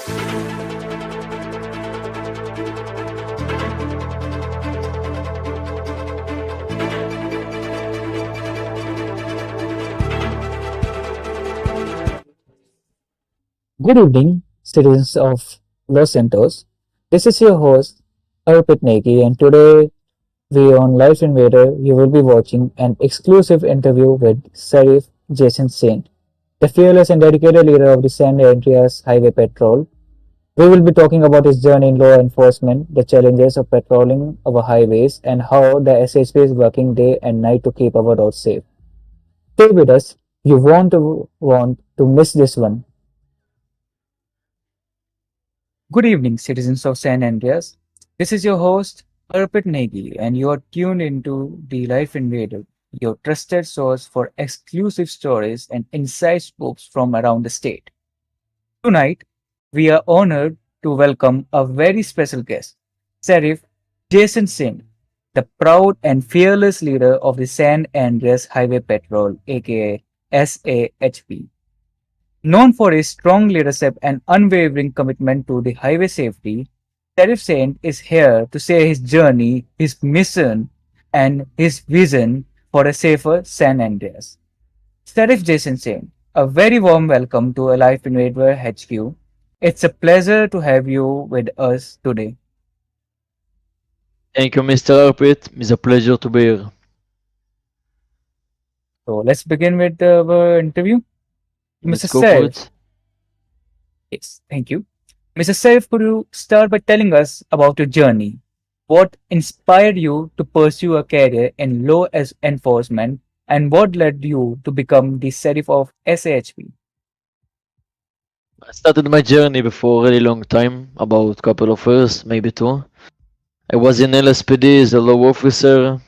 Good evening, citizens of Los Santos. This is your host, Arpit Negi, and today we on Life Invader, you will be watching an exclusive interview with Sheriff Jason Saint, the fearless and dedicated leader of the San Andreas Highway Patrol. We will be talking about his journey in law enforcement, the challenges of patrolling our highways, and how the SHP is working day and night to keep our roads safe. Stay with us. You won't want to miss this one. Good evening, citizens of San Andreas. This is your host, Arpit Negi, and you are tuned into The Life Invader, your trusted source for exclusive stories and inside scoops from around the state. Tonight, we are honored to welcome a very special guest, Sheriff Jason Singh, the proud and fearless leader of the San Andreas Highway Patrol, aka SAHP. Known for his strong leadership and unwavering commitment to the highway safety, Sheriff Saint is here to share his journey, his mission, and his vision for a safer San Andreas. Sheriff Jason Saint, a very warm welcome to Alive Invader HQ. It's a pleasure to have you with us today. Thank you, Mr. Arpit. It's a pleasure to be here. So let's begin with our interview. Mr. Let's go for Sheriff, it. yes, thank you. Mr. Sheriff, could you start by telling us about your journey? What inspired you to pursue a career in law as enforcement, and what led you to become the sheriff of SAHP? I started my journey before a really long time, about couple of years, maybe two. I was in LSPD as a law officer.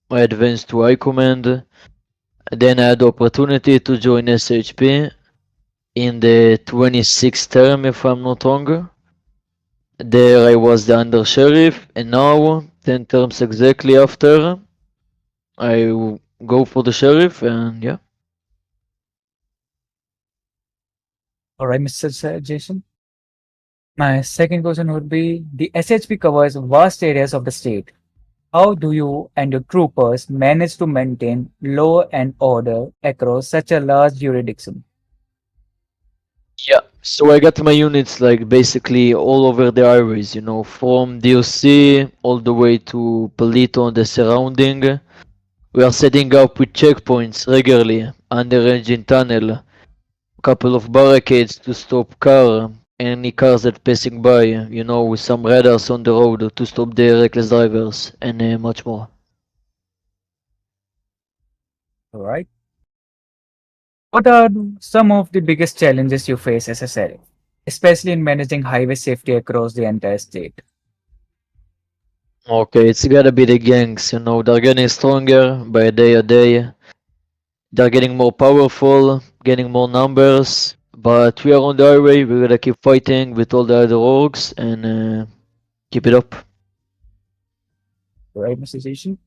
I advanced to high command. Then I had the opportunity to join SHP in the 26th term, if I'm not wrong. There I was the under sheriff, and now, 10 terms exactly after, I go for the sheriff, and yeah. All right, Mr. Jason. My second question would be the SHP covers vast areas of the state. How do you and your troopers manage to maintain law and order across such a large jurisdiction? Yeah, so I got my units like basically all over the highways, from DOC all the way to Palito and the surrounding. We are setting up with checkpoints regularly under engine tunnel, couple of barricades to stop any cars that passing by, with some radars on the road to stop the reckless drivers and much more. All right. What are some of the biggest challenges you face as a sheriff, especially in managing highway safety across the entire state? Okay, it's gotta be the gangs, they're getting stronger by day a day. They're getting more powerful, getting more numbers, but we are on the highway. We gotta keep fighting with all the other orgs and keep it up. All right, Mr. Jason.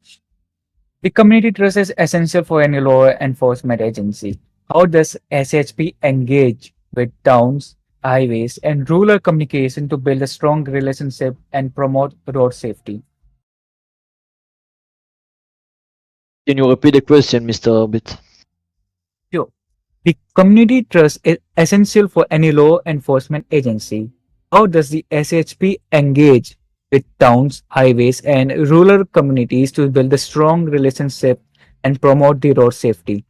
The community trust is essential for any law enforcement agency. How does SHP engage with towns, highways, and rural communication to build a strong relationship and promote road safety? Can you repeat the question, Mr. Orbit? Sure. The community trust is essential for any law enforcement agency. How does the SHP engage with towns, highways, and rural communities to build a strong relationship and promote the road safety?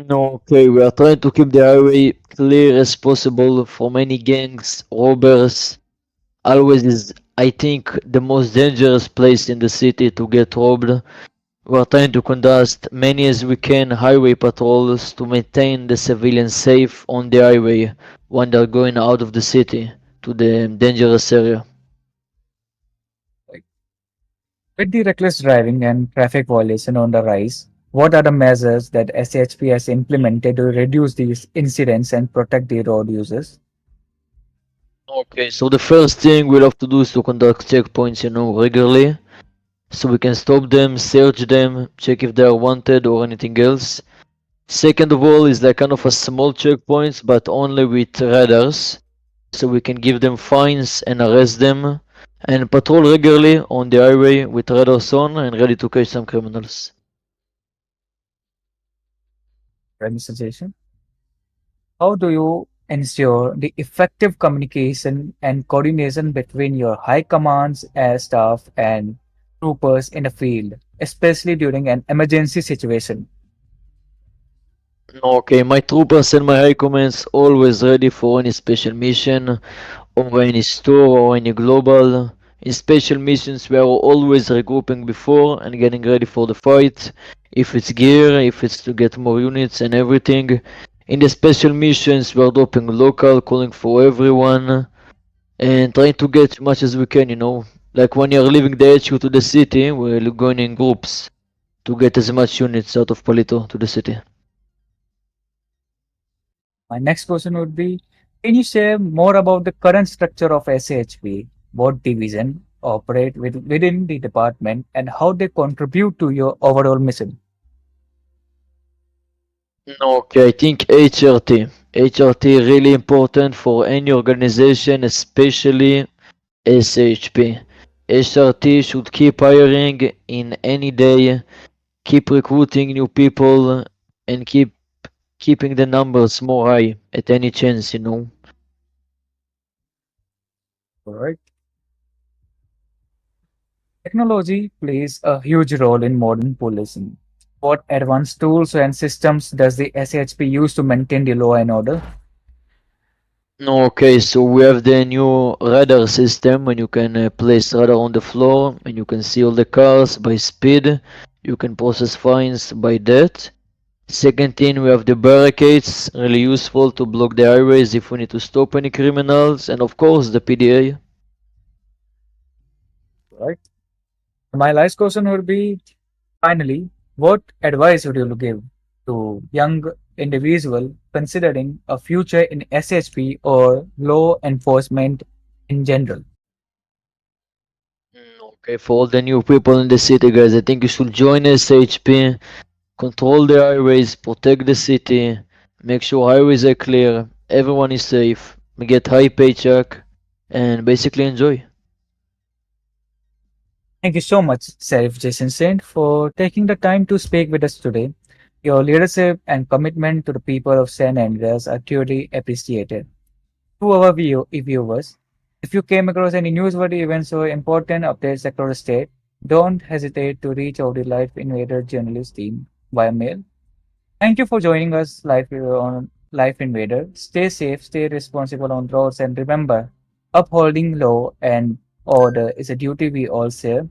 No, okay, we are trying to keep the highway clear as possible from any gangs, robbers. Always is, I think, the most dangerous place in the city to get robbed. We are trying to conduct many as we can highway patrols to maintain the civilians safe on the highway when they're going out of the city to the dangerous area. With the reckless driving and traffic violation on the rise, what are the measures that SHP has implemented to reduce these incidents and protect the road users? Okay, so the first thing we'll have to do is to conduct checkpoints, regularly, so we can stop them, search them, check if they are wanted or anything else. Second of all is like kind of a small checkpoints, but only with radars, so we can give them fines and arrest them, and patrol regularly on the highway with radars on and ready to catch some criminals. Any suggestion? How do you ensure the effective communication and coordination between your high commands, air staff, and troopers in the field, especially during an emergency situation? Okay, my troopers and my high commands always ready for any special mission or any store or any global. In special missions, we are always regrouping before and getting ready for the fight. If it's gear, if it's to get more units and everything. In the special missions, we are dropping local, calling for everyone, and trying to get as much as we can, you know. Like when you're leaving the HQ to the city, we're going in groups to get as much units out of Palito to the city. My next question would be, can you share more about the current structure of SAHP, what division operate within the department, and how they contribute to your overall mission? Okay, I think HRT. HRT really important for any organization, especially SHP. HRT should keep hiring in any day, keep recruiting new people, and keeping the numbers more high at any chance, you know. All right. Technology plays a huge role in modern policing. What advanced tools and systems does the SHP use to maintain the law and order? Okay, so we have the new radar system when you can place radar on the floor and you can see all the cars by speed. You can process fines by that. Second thing, we have the barricades, really useful to block the highways if we need to stop any criminals, and of course the PDA. Right. My last question would be, finally, what advice would you give to young individual considering a future in SHP or law enforcement in general? Okay, for all the new people in the city, guys, I think you should join SHP, control the highways, protect the city, make sure highways are clear, everyone is safe, we get high paycheck, and basically enjoy. Thank you so much, Sheriff Jason Saint, for taking the time to speak with us today. Your leadership and commitment to the people of San Andreas are truly appreciated. To our viewers, if you came across any newsworthy events or important updates across the state, don't hesitate to reach out to the Life Invader journalist team via mail. Thank you for joining us live on Life Invader. Stay safe, stay responsible on roads, and remember, upholding law and order is a duty we all share.